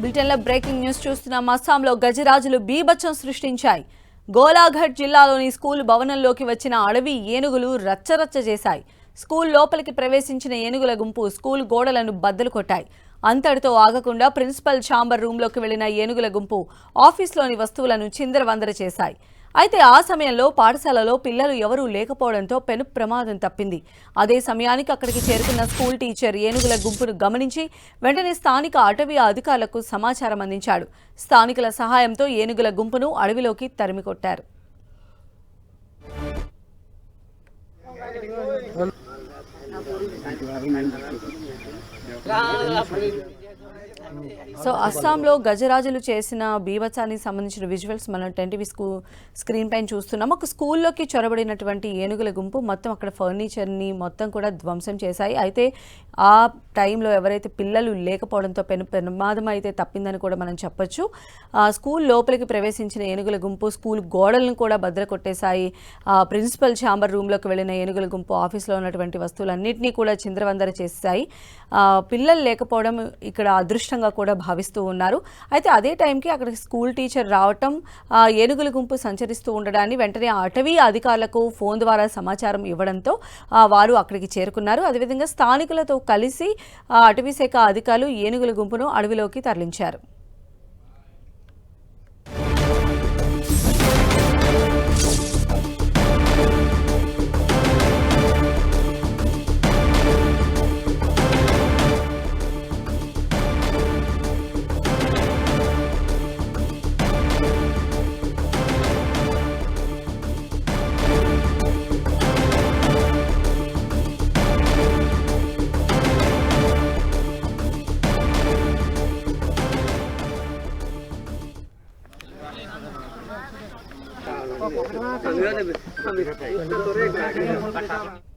బ్రిటన్లో breaking news చూస్తున్నాం. అస్సాంలో గజరాజులు బీభత్సం సృష్టించాయి. గోలాఘట్ జిల్లాలోని స్కూల్ భవనంలోకి వచ్చిన అడవి ఏనుగులు రచ్చరచ్చ చేశాయి. స్కూల్ లోపలికి ప్రవేశించిన ఏనుగుల గుంపు స్కూల్ గోడలను బద్దలు కొట్టాయి. అంతటితో ఆగకుండా ప్రిన్సిపల్ ఛాంబర్ రూంలోకి వెళ్లిన ఏనుగుల గుంపు ఆఫీస్లోని వస్తువులను చిందరవందర చేశాయి. అయితే ఆ సమయంలో పాఠశాలలో పిల్లలు ఎవరూ లేకపోవడంతో పెను ప్రమాదం తప్పింది. అదే సమయానికి అక్కడికి చేరుకున్న స్కూల్ టీచర్ ఏనుగుల గుంపును గమనించి వెంటనే స్థానిక అటవీ అధికారులకు సమాచారం అందించాడు. స్థానికుల సహాయంతో ఏనుగుల గుంపును అడవిలోకి తరిమికొట్టారు. సో అస్సాంలో గజరాజులు చేసిన బీభత్సానికి సంబంధించిన విజువల్స్ మనం 10TV స్క్రీన్ పైన చూస్తున్నాం. ఒక స్కూల్లోకి చొరబడినటువంటి ఏనుగుల గుంపు మొత్తం అక్కడ ఫర్నిచర్ని మొత్తం కూడా ధ్వంసం చేశాయి. అయితే ఆ టైంలో ఎవరైతే పిల్లలు లేకపోవడంతో ప్రమాదం అయితే తప్పిందని కూడా మనం చెప్పొచ్చు. స్కూల్ లోపలికి ప్రవేశించిన ఏనుగుల గుంపు స్కూల్ గోడలను కూడా బద్దలు కొట్టేశాయి. ప్రిన్సిపల్ ఛాంబర్ రూమ్లోకి వెళ్ళిన ఏనుగుల గుంపు ఆఫీస్లో ఉన్నటువంటి వస్తువులన్నింటినీ కూడా చిందరవందర చేశాయి. పిల్లలు లేకపోవడం ఇక్కడ అదృష్టంగా కూడా భావిస్తూ ఉన్నారు. అయితే అదే టైంకి అక్కడికి స్కూల్ టీచర్ రావటం, ఏనుగుల గుంపు సంచరిస్తూ ఉండడాన్ని వెంటనే అటవీ అధికారులకు ఫోన్ ద్వారా సమాచారం ఇవ్వడంతో వారు అక్కడికి చేరుకున్నారు. అదేవిధంగా స్థానికులతో కలిసి అటవీ శాఖ అధికారులు ఏనుగుల గుంపును అడవిలోకి తరలించారు. Kami ada